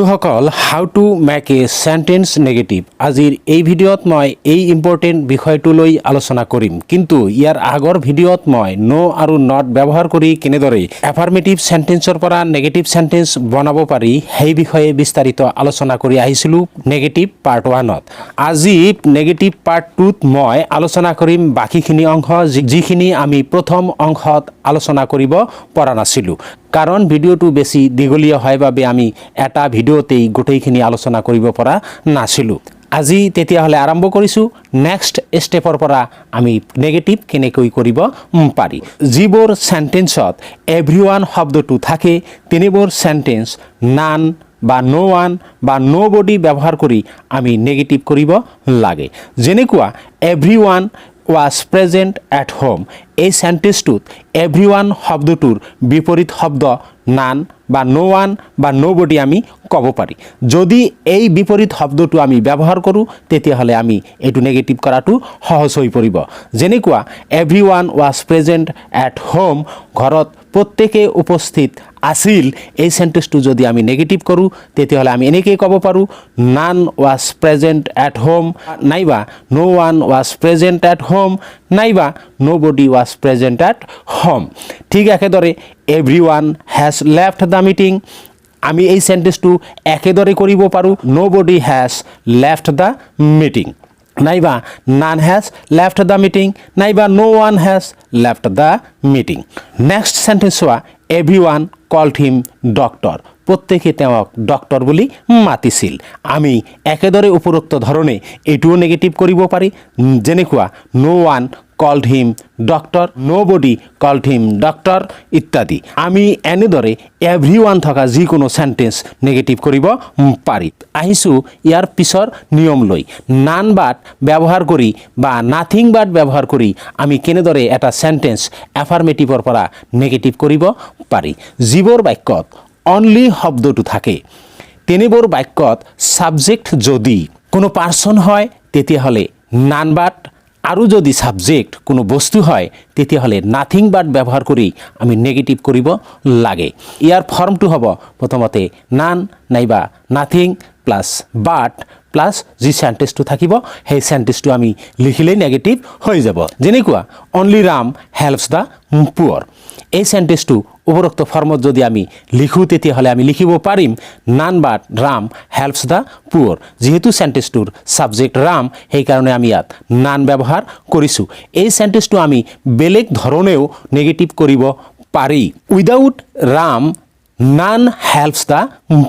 বন্ধুসকল, how to make a sentence negative. আজিৰ এই ভিডিঅ'ত মই এই ইম্পৰ্টেণ্ট বিষয়টো লৈ আলোচনা কৰিম, কিন্তু ইয়াৰ আগৰ ভিডিঅ'ত মই নো আৰু নট ব্যৱহাৰ কৰি কেনেদৰে এফাৰ্মেটিভ সেন্টেন্সৰ পৰা নেগেটিভ সেন্টেন্স বনাব পাৰি সেই বিষয়ে বিস্তাৰিত আলোচনা কৰি আহিছিলোঁ নেগেটিভ পাৰ্ট 1ত। আজি নেগেটিভ পাৰ্ট 2ত মই আলোচনা কৰিম বাকীখিনি অংশ যিখিনি আমি প্ৰথম অংশত আলোচনা কৰিব পৰা নাছিলোঁ, কাৰণ ভিডিঅ'টো বেছি দীঘলীয়া হয় বাবে আমি এটা ভিডিঅ'তেই গোটেইখিনি আলোচনা কৰিব পৰা নাছিলোঁ। আজি তেতিয়াহ'লে আৰম্ভ কৰিছোঁ নেক্সট ষ্টেপৰ পৰা আমি নেগেটিভ কেনেকৈ কৰিব পাৰি। যিবোৰ সেন্টেন্সত এভৰিৱান শব্দটো থাকে তেনেবোৰ সেন্টেন্স নান বা নো ওৱান বা নো বডি ব্যৱহাৰ কৰি আমি নেগেটিভ কৰিব লাগে। যেনেকুৱা everyone was present at home, এই সেন্টেন্সটোত এভৰিৱান শব্দটোৰ বিপৰীত শব্দ নান বা নো ওৱান বা নো বডি আমি ক'ব পাৰি। যদি এই বিপৰীত শব্দটো আমি ব্যৱহাৰ কৰোঁ তেতিয়াহ'লে আমি এইটো নেগেটিভ কৰাটো সহজ হৈ পৰিব। যেনেকুৱা everyone was present at home, ঘৰত প্ৰত্যেকে উপস্থিত আছিল, এই সেন্টেন্সটো যদি আমি নেগেটিভ কৰোঁ তেতিয়াহ'লে আমি এনেকৈ ক'ব পাৰোঁ নান was present at home, নাইবা no one was present at home, নাইবা nobody was present at home। ঠিক একেদৰে everyone has left the meeting, আমি এই সেন্টেন্সটো একেদৰে কৰিব পাৰোঁ nobody has left the meeting, নাইবা none has left the meeting, নাইবা no one has left the meeting। Next sentence হোৱা everyone called him doctor, প্ৰত্যেকে তেওঁক ডক্টৰ বুলি মাতিছিল। আমি একেদৰে উপৰোক্ত ধৰণে এইটোও নেগেটিভ কৰিব পাৰি। যেনেকুৱা নো one called him doctor, nobody called him doctor ইত্যাদি। আমি এনেদৰে এভৰিৱান থকা যিকোনো সেন্টেন্স নেগেটিভ কৰিব পাৰি। আহিছোঁ ইয়াৰ পিছৰ নিয়ম লৈ। নান বাট ব্যৱহাৰ কৰি বা নাথিং বাট ব্যৱহাৰ কৰি আমি কেনেদৰে এটা সেন্টেন্স এফাৰ্মেটিভৰ পৰা নেগেটিভ কৰিব পাৰি। যিবোৰ বাক্যত অনলি শব্দটো থাকে তেনেবোৰ বাক্যত সাবজেক্ট যদি কোনো পাৰ্চন হয় তেতিয়াহ'লে নান বাট, আৰু যদি সাবজেক্ট কোনো বস্তু হয় তেতিয়াহ'লে নাথিং বাট ব্যৱহাৰ কৰি আমি নেগেটিভ কৰিব লাগে। ইয়াৰ ফৰ্মটো হ'ব প্ৰথমতে নান নাইবা নাথিং প্লাছ বাট প্লাছ যি সেন্টেন্সটো থাকিব সেই সেন্টেন্সটো আমি লিখিলেই নেগেটিভ হৈ যাব। যেনেকুৱা অনলি ৰাম হেল্পছ দ্য পুৱাৰ, এই সেন্টেন্সটো উপৰোক্ত ফৰ্মত যদি আমি লিখোঁ তেতিয়াহ'লে আমি লিখিব পাৰিম none but Ram helps the পুৱাৰ। যিহেতু সেন্টেন্সটোৰ ছাবজেক্ট ৰাম সেইকাৰণে আমি ইয়াত নান ব্যৱহাৰ কৰিছোঁ। এই সেন্টেন্সটো আমি বেলেগ ধৰণেও নেগেটিভ কৰিব পাৰি। Without Ram none helps the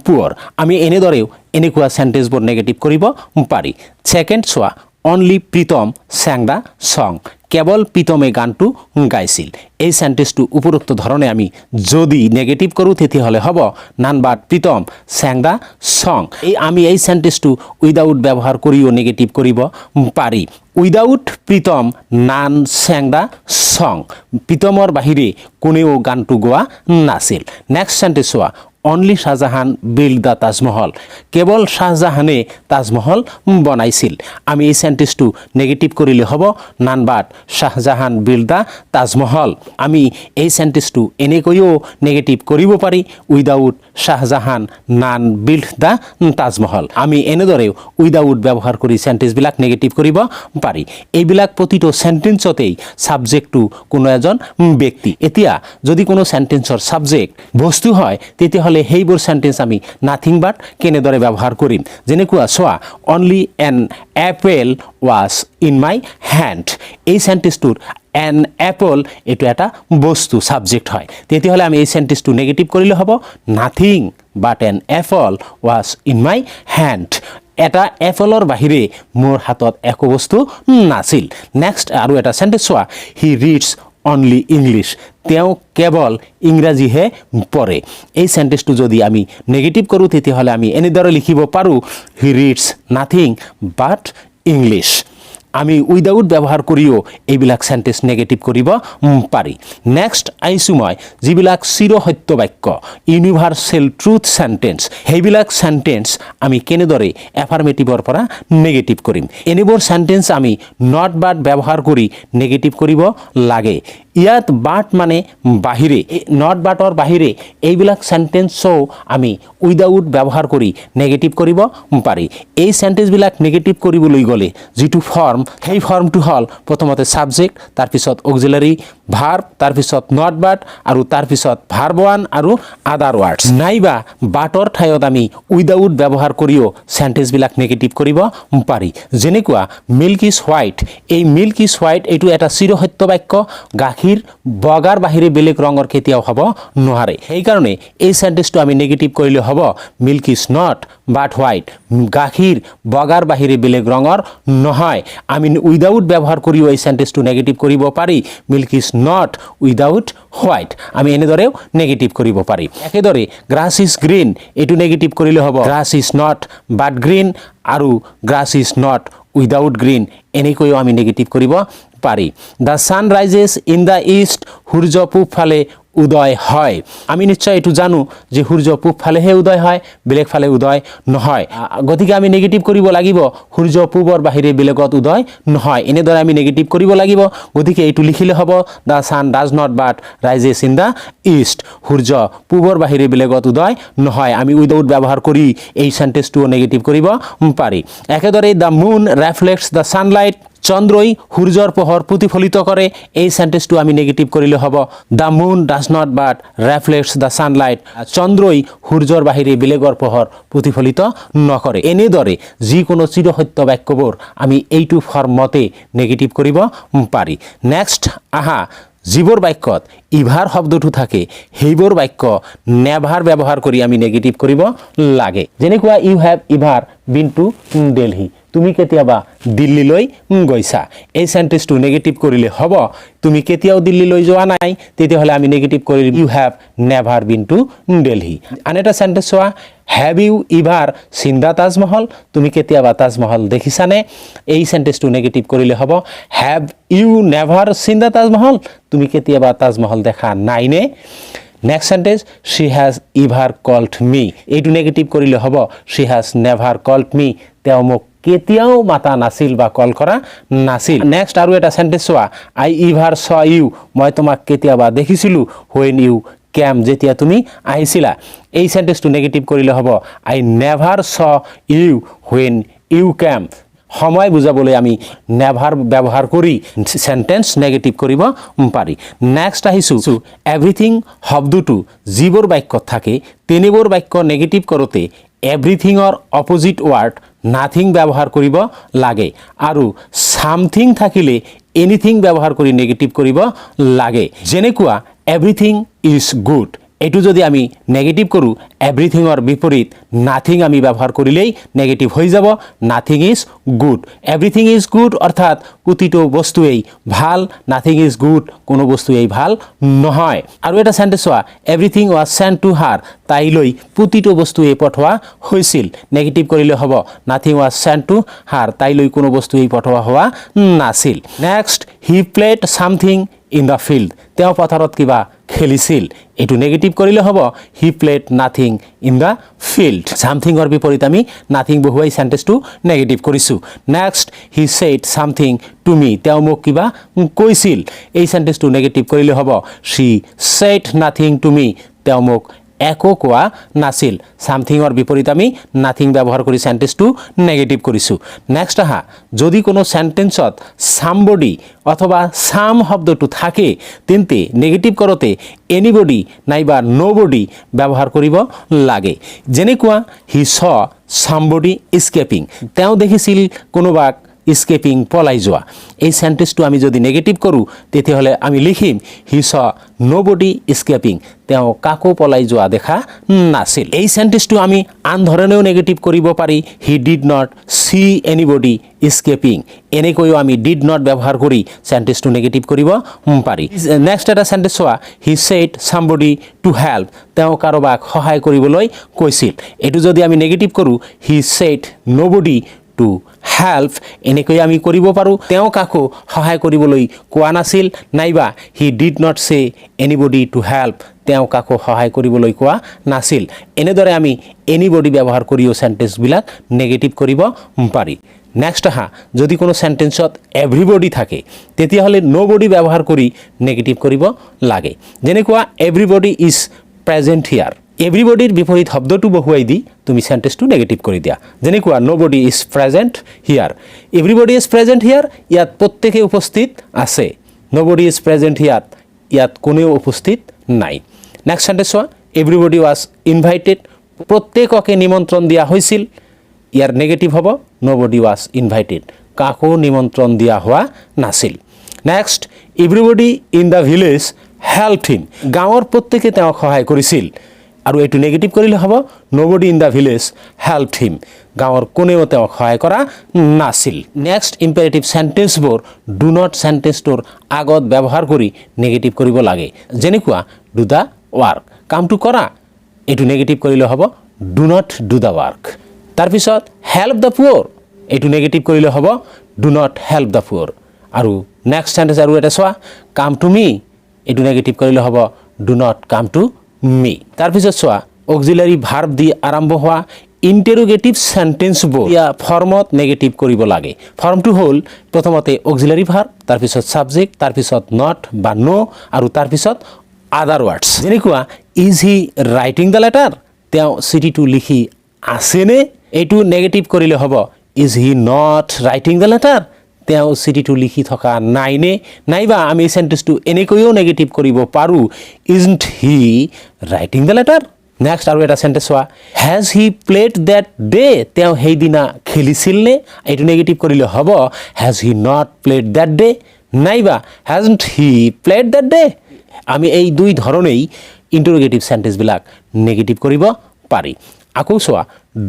poor, আমি এনেদৰেও এনেকুৱা সেন্টেন্সবোৰ নেগেটিভ কৰিব পাৰি। ছেকেণ্ড চোৱা only Pritam sang the song, কেৱল প্ৰীতমে গানটো গাইছিল। এই সেন্টেন্সটো উপৰোক্ত ধৰণে আমি যদি নেগেটিভ কৰোঁ তেতিয়াহ'লে হ'ব none but Pritam sang the song। আমি এই সেন্টেন্সটো উইদাউট ব্যৱহাৰ কৰিও নেগেটিভ কৰিব পাৰি। Without Pritam none sang the song, প্ৰীতমৰ বাহিৰে কোনেও গানটো গোৱা নাছিল। নেক্সট সেন্টেন্স হোৱা only Shah Jahan build the Taj Mahal, কেৱল শাহজাহানে তাজমহল বনাইছিল। আমি এই সেন্টেন্সটো নেগেটিভ কৰিলে হ'ব none but Shah Jahan build the Taj Mahal. আমি এই সেন্টেন্সটো এনেকৈও নেগেটিভ কৰিব পাৰি without Shah Jahan none build the Taj Mahal. আমি এনেদৰেও উইদাউট ব্যৱহাৰ কৰি সেন্টেন্সবিলাক নেগেটিভ কৰিব পাৰি। এইবিলাক প্ৰতিটো সেন্টেন্সতেই ছাবজেক্টটো কোনো এজন ব্যক্তি। এতিয়া যদি কোনো সেন্টেন্সৰ ছাবজেক্ট বস্তু হয় তেতিয়াহ'লে সেইবোৰ সেন্টেন্স আমি নাথিং বাট কেনেদৰে ব্যৱহাৰ কৰিম। যেনেকুৱা চোৱা only N Apple was in my hand, এই সেন্টেন্সটোৰ এন এপল এইটো এটা বস্তু ছাবজেক্ট হয়, তেতিয়াহ'লে আমি এই সেন্টেন্সটো নেগেটিভ কৰিলে হ'ব nothing but N Apple was in my hand, এটা এপলৰ বাহিৰে মোৰ হাতত একো বস্তু নাছিল। নেক্সট আৰু এটা সেন্টেন্স চোৱা হি ৰিডছ অনলি ইংলিছ, তেওঁ কেৱল ইংৰাজীহে পঢ়ে। এই সেন্টেন্সটো যদি আমি নেগেটিভ কৰোঁ তেতিয়াহ'লে আমি এনেদৰে লিখিব পাৰোঁ হি ৰিডছ নাথিং বাট ইংলিছ। আমি উইদাউট ব্যৱহাৰ কৰিও এইবিলাক সেন্টেন্স নেগেটিভ কৰিব পাৰি। নেক্সট আহিছোঁ মই যিবিলাক চিৰসত্য বাক্য ইউনিভাৰ্চেল ট্ৰুথ সেন্টেন্স, সেইবিলাক সেন্টেন্স আমি কেনেদৰে এফাৰ্মেটিভৰ পৰা নেগেটিভ কৰিম। এনেবোৰ সেন্টেন্স আমি নট বাট ব্যৱহাৰ কৰি নেগেটিভ কৰিব লাগে। ইয়াত বাট মানে বাহিৰে, নট বাটৰ বাহিৰে এইবিলাক চেণ্টেন্সও আমি উইদাউট ব্যৱহাৰ কৰি নেগেটিভ কৰিব পাৰি। এই চেণ্টেন্সবিলাক নেগেটিভ কৰিবলৈ গ'লে যিটো ফৰ্ম, সেই ফৰ্মটো হ'ল প্ৰথমতে ছাবজেক্ট, তাৰপিছত অক্সিলাৰী ভাৰ্ব, তাৰপিছত নট বাট আৰু তাৰপিছত ভাৰ্ব ওৱান আৰু আদাৰ ৱাৰ্ডছ। নাইবা বাটৰ ঠাইত আমি উইদাউট ব্যৱহাৰ কৰিও চেণ্টেন্সবিলাক নেগেটিভ কৰিব পাৰি। যেনেকুৱা মিল্ক ইজ হোৱাইট, এই মিল্ক ইজ হোৱাইট এইটো এটা চিৰসত্য বাক্য। গাখীৰ বগাৰ বাহিৰে বেলেগ ৰঙৰ কেতিয়াও হ'ব নোৱাৰে। সেইকাৰণে এই চেণ্টেন্সটো আমি নেগেটিভ কৰিলে হ'ব milk is not but white, গাখীৰ বগাৰ বাহিৰে বেলেগ ৰঙৰ নহয়। আমি উইদাউট ব্যৱহাৰ কৰিও এই চেণ্টেন্সটো নেগেটিভ কৰিব পাৰি, milk is not without white. আমি এনেদৰেও নেগেটিভ কৰিব পাৰি। একেদৰে গ্ৰাছ ইজ গ্ৰীণ, এইটো নেগেটিভ কৰিলে হ'ব grass is not but green আৰু grass is not without green, এনেকৈও আমি নেগেটিভ কৰিব পাৰি। The sun rises in the east, সূৰ্য পূব ফালে উদয় হয়। আমি নিশ্চয় এইটো জানো যে সূৰ্য পূব ফালেহে উদয় হয়, বেলেগ ফালে উদয় নহয়। গতিকে আমি নেগেটিভ কৰিব লাগিব সূৰ্য পূবৰ বাহিৰে বেলেগত উদয় নহয়। এনেদৰে আমি নেগেটিভ কৰিব লাগিব। গতিকে এইটো লিখিলে হ'ব the sun does not but rises in the east, সূৰ্য পূবৰ বাহিৰে বেলেগত উদয় নহয়। আমি উইদাউট ব্যৱহাৰ কৰি এই চেণ্টেন্সটোও নেগেটিভ কৰিব পাৰি। একেদৰে দ্য মুন ৰেফ্লেক্টছ দ্য ছানলাইট, চন্দ্ৰই সূৰ্যৰ পোহৰ প্ৰতিফলিত কৰে। এই চেণ্টেন্সটো আমি নেগেটিভ কৰিলে হ'ব the moon does not but reflects the sunlight, চন্দ্ৰই সূৰ্যৰ বাহিৰে বেলেগৰ পোহৰ প্ৰতিফলিত নকৰে। এনেদৰে যিকোনো চিৰসত্য বাক্যবোৰ আমি এইটো ফৰ্মতে নেগেটিভ কৰিব পাৰি। নেক্সট আহা, যিবোৰ বাক্যত ইভাৰ শব্দটো থাকে সেইবোৰ বাক্য নেভাৰ ব্যৱহাৰ কৰি আমি নেগেটিভ কৰিব লাগে। যেনেকুৱা you have ever been to Delhi, তুমি কেতিয়াবা দিল্লীলৈ গৈছা। এই চেণ্টেন্সটো নেগেটিভ কৰিলে হ'ব তুমি কেতিয়াও দিল্লীলৈ যোৱা নাই, তেতিয়াহ'লে আমি নেগেটিভ কৰিম you have never been to Delhi. আন এটা চেণ্টেন্স চোৱা, have you ever seen the Taj Mahal, তুমি কেতিয়াবা তাজমহল দেখিছানে? এই চেণ্টেন্সটো নেগেটিভ কৰিলে হ'ব have you never seen the Taj Mahal, তুমি কেতিয়াবা তাজমহল দেখা নাইনে? Next sentence, she has ever called me, এইটো নেগেটিভ কৰিলে হ'ব she has never called me, তেওঁ মোক কেতিয়াও মাতা নাছিল বা কল কৰা নাছিল। নেক্সট আৰু এটা চেণ্টেন্স চোৱা, আই ইভাৰ চ ইউ, মই তোমাক কেতিয়াবা দেখিছিলোঁ হুৱেন ইউ কেম, যেতিয়া তুমি আহিছিলা। এই চেণ্টেন্সটো নেগেটিভ কৰিলে হ'ব I never saw you when you came. সময় বুজাবলৈ আমি নেভাৰ ব্যৱহাৰ কৰি চেণ্টেন্স নেগেটিভ কৰিব পাৰি। নেক্সট আহিছোঁ এভৰিথিং শব্দটো যিবোৰ বাক্যত থাকে তিনিবোৰ বাক্য নেগেটিভ কৰোঁতে এভৰিথিঙৰ অপজিট ৱাৰ্ড নাথিং ব্যৱহাৰ কৰিব লাগে আৰু ছামথিং থাকিলে এনিথিং ব্যৱহাৰ কৰি নেগেটিভ কৰিব লাগে। যেনেকুৱা এভৰিথিং ইজ গুড, এইটো যদি আমি নেগেটিভ কৰোঁ এভৰিথিঙৰ বিপৰীত নাথিং আমি ব্যৱহাৰ কৰিলেই নেগেটিভ হৈ যাব, nothing is good. Everything is good অৰ্থাৎ প্ৰতিটো বস্তুৱেই ভাল, নাথিং ইজ গুড কোনো বস্তুৱেই ভাল নহয়। আৰু এটা চেণ্টেন্স চোৱা, everything was sent to her, তাইলৈ প্ৰতিটো বস্তুৱেই পঠোৱা হৈছিল। নেগেটিভ কৰিলে হ'ব nothing was sent to her, তাইলৈ কোনো বস্তুৱেই পঠোৱা হোৱা নাছিল। Next, he played something in the field, তেওঁ পথাৰত কিবা খেলিছিল। এইটো নেগেটিভ কৰিলে হ'ব he played nothing in the field. ছামথিঙৰ বিপৰীত আমি নাথিং বহুৱাই চেণ্টেন্সটো নেগেটিভ কৰিছোঁ। Next, he said something to me, তেওঁ মোক কিবা কৈছিল। এই চেণ্টেন্সটো নেগেটিভ কৰিলে হ'ব শ্বি ছেইড নাথিং টু মি, তেওঁ মোক একো কোৱা নাছিল। ছামথিঙৰ বিপৰীত আমি নাথিং ব্যৱহাৰ কৰি চেণ্টেন্সটো নেগেটিভ কৰিছোঁ। নেক্সট আহা, যদি কোনো চেণ্টেন্সত ছামবডি অথবা ছাম শব্দটো থাকে তেন্তে নেগেটিভ কৰোঁতে এনিবডি নাইবা ন'বডি ব্যৱহাৰ কৰিব লাগে। যেনেকুৱা হি চ ছামবডি ইস্কেপিং, তেওঁ দেখিছিল কোনোবাক ইস্কেপিং পলাই যোৱা। এই চেণ্টেন্সটো আমি যদি নেগেটিভ কৰোঁ তেতিয়াহ'লে আমি লিখিম হি চ ন'বডি ইস্কেপিং, তেওঁ কাকো পলাই যোৱা দেখা নাছিল। এই চেণ্টেন্সটো আমি আন ধৰণেও নেগেটিভ কৰিব পাৰি, he did not see anybody escaping, এনেকৈও আমি ডিড নট ব্যৱহাৰ কৰি চেণ্টেন্সটো নেগেটিভ কৰিব পাৰি। নেক্সট এটা চেণ্টেন্স চোৱা, হি ছেইড ছামবডি টু হেল্প, তেওঁ কাৰোবাক সহায় কৰিবলৈ কৈছিল। এইটো যদি আমি নেগেটিভ কৰোঁ হি ছেইড ন'বডি টু হেল্প, এনেকৈ আমি কৰিব পাৰোঁ তেওঁ কাকো সহায় কৰিবলৈ কোৱা নাছিল, নাইবা হি ডিড নট চে এনিবডি টু হেল্প, তেওঁ কাকো সহায় কৰিবলৈ কোৱা নাছিল। এনেদৰে আমি এনিবডি ব্যৱহাৰ কৰিও চেণ্টেন্সবিলাক নেগেটিভ কৰিব পাৰি। নেক্সট আহা যদি কোনো সেন্টেন্সত এভৰিবডি থাকে তেতিয়াহ'লে নবডি ব্যৱহাৰ কৰি নেগেটিভ কৰিব লাগে যেনেকুৱা এভৰিবডি ইজ প্ৰেজেণ্ট হিয়াৰ এভৰিবডিৰ বিপৰীত শব্দটো বহুৱাই দি তুমি সেন্টেন্সটো নেগেটিভ কৰি দিয়া যেনেকুৱা nobody is present here everybody is present here ইয়াত প্ৰত্যেকে উপস্থিত আছে নবডি ইজ প্ৰেজেণ্ট হিয়াৰ ইয়াত কোনেও উপস্থিত নাই নেক্সট সেন্টেন্স চোৱা এভৰিবডি ৱাজ ইনভাইটেড প্ৰত্যেককে নিমন্ত্ৰণ দিয়া হৈছিল ইয়াৰ নেগেটিভ হ'ব নবডি ৱাজ ইনভাইটেড কাকো নিমন্ত্ৰণ দিয়া হোৱা নাছিল next everybody in the village helped him গাঁৱৰ প্ৰত্যেকে তেওঁক সহায় কৰিছিল আৰু এইটো নেগেটিভ কৰিলে হ'ব nobody in the village helped him গাঁৱৰ কোনেও তেওঁক সহায় কৰা নাছিল নেক্সট ইম্পেৰেটিভ সেন্টেন্সবোৰ ডু নট সেন্টেন্সটোৰ আগত ব্যৱহাৰ কৰি নেগেটিভ কৰিব লাগে যেনেকুৱা ডু দ্য ৱাৰ্ক কামটো কৰা এইটো নেগেটিভ কৰিলে হ'ব do not do the work তাৰপিছত হেল্প দ্য পুৱৰ এইটো নেগেটিভ কৰিলে হ'ব ডু নট হেল্প দ্য পুৱৰ আৰু নেক্সট সেন্টেন্স আৰু এটা চোৱা কাম টু মি এইটো নেগেটিভ কৰিলে হ'ব do not come to me তাৰপিছত চোৱা অক্সিলাৰী ভাৰ্ব দি আৰম্ভ হোৱা ইণ্টেৰোগেটিভ সেন্টেন্সবোৰ ইয়া ফৰ্মত নেগেটিভ কৰিব লাগে ফৰ্মটো হ'ল প্ৰথমতে অক্সিলাৰী ভাৰ্ব তাৰপিছত সাবজেক্ট তাৰপিছত নট বা নো আৰু তাৰপিছত আদাৰ ৱাৰ্ডছ যেনেকুৱা is he writing the letter তেওঁ চিঠিটো লিখি আছেনে এইটো নেগেটিভ কৰিলে হ'ব is he not writing the letter তেওঁ চিঠিটো লিখি থকা নাইনে নাইবা আমি সেন্টেন্সটো এনেকৈও নেগেটিভ কৰিব পাৰোঁ isn't he writing the letter next আৰু এটা সেন্টেন্স চোৱা has he played that day তেওঁ সেইদিনা খেলিছিল নে এইটো নেগেটিভ কৰিলে হ'ব has he not played that day নাইবা hasn't he played that day আমি এই দুই ধৰণেই ইণ্টাৰোগেটিভ সেন্টেন্সবিলাক নেগেটিভ কৰিব পাৰি আকৌ চোৱা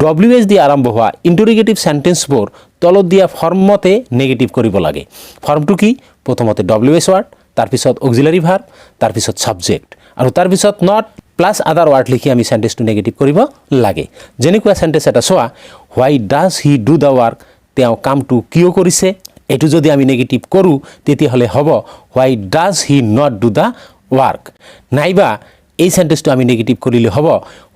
ডব্লিউ এছ দি আৰম্ভ হোৱা ইণ্টাৰোগেটিভ সেন্টেন্সবোৰ তলত দিয়া ফৰ্মতে নেগেটিভ কৰিব লাগে ফৰ্মটো কি প্ৰথমতে ডব্লিউ এছ ৱাৰ্ড তাৰপিছত অক্সিলাৰী ভাৰ্ব তাৰপিছত সাবজেক্ট আৰু তাৰপিছত নট প্লাছ আদাৰ ৱাৰ্ড লিখি আমি সেন্টেন্সটো নেগেটিভ কৰিব লাগে যেনেকুৱা সেন্টেন্স এটা চোৱা why does he do the work তেওঁ কামটো কিয় কৰিছে এইটো যদি আমি নেগেটিভ কৰোঁ তেতিয়াহ'লে হ'ব why does he not do the work নাইবা এই সেন্টেন্সটো আমি নেগেটিভ কৰিলে হ'ব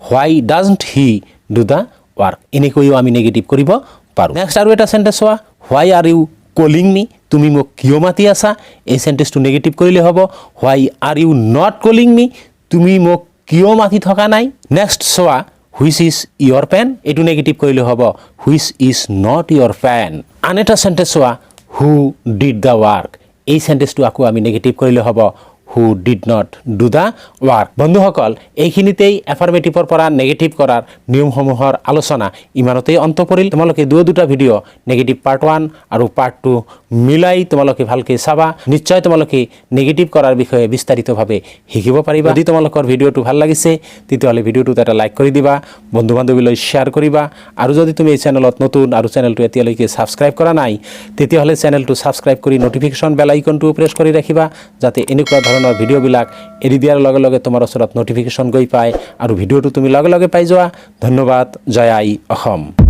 why doesn't he do the work এনেকৈও আমি নেগেটিভ কৰিব পাৰোঁ নেক্সট আৰু এটা সেন্টেন্স চোৱা হোৱাই আৰ ইউ কলিং মি তুমি মোক কিয় মাতি আছা এই সেন্টেন্সটো নেগেটিভ কৰিলে হ'ব why are you not calling me তুমি মোক কিয় মাতি থকা নাই নেক্সট চোৱা হুইচ ইজ ইয়ৰ পেন এইটো নেগেটিভ কৰিলে হ'ব which is not your pen আন এটা সেন্টেন্স চোৱা হু ডিড দ্য ৱাৰ্ক এই সেন্টেন্সটো আকৌ আমি নেগেটিভ কৰিলে হ'ব who did not do the work বন্ধুসকল এইখিনিতেই এফাৰ্মেটিভৰ পৰা নেগেটিভ কৰাৰ নিয়মসমূহৰ আলোচনা ইমানতেই অন্ত পৰিল তোমালোকে দুটা ভিডিঅ' নেগেটিভ পাৰ্ট 1 আৰু পাৰ্ট 2 মিলাই তোমালোকে ভালকৈ চাবা নিশ্চয় তোমালোকে নেগেটিভ কৰাৰ বিষয়ে বিস্তাৰিতভাৱে শিকিব পাৰিবা যদি তোমালোকৰ ভিডিঅ'টো ভাল লাগিছে তেতিয়াহ'লে ভিডিঅ'টোত এটা লাইক কৰি দিবা বন্ধু বান্ধৱীলৈ শ্বেয়াৰ কৰিবা আৰু যদি তুমি এই চেনেলত নতুন আৰু চেনেলটো এতিয়ালৈকে সাবস্ক্ৰাইব কৰা নাই তেতিয়াহ'লে চেনেলটো সাবস্ক্ৰাইব কৰি নটিফিকেশ্যন বেল আইকনটো প্ৰেছ কৰি ৰাখিবা যাতে এনেকুৱা ধৰণৰ ভিডিঅ'বিলাক এৰি দিয়াৰ লগে লগে তোমাৰ ওচৰত নটিফিকেশ্যন গৈ পায় আৰু ভিডিঅ'টো তুমি লগে লগে পাই যোৱা ধন্যবাদ জয় আই অসম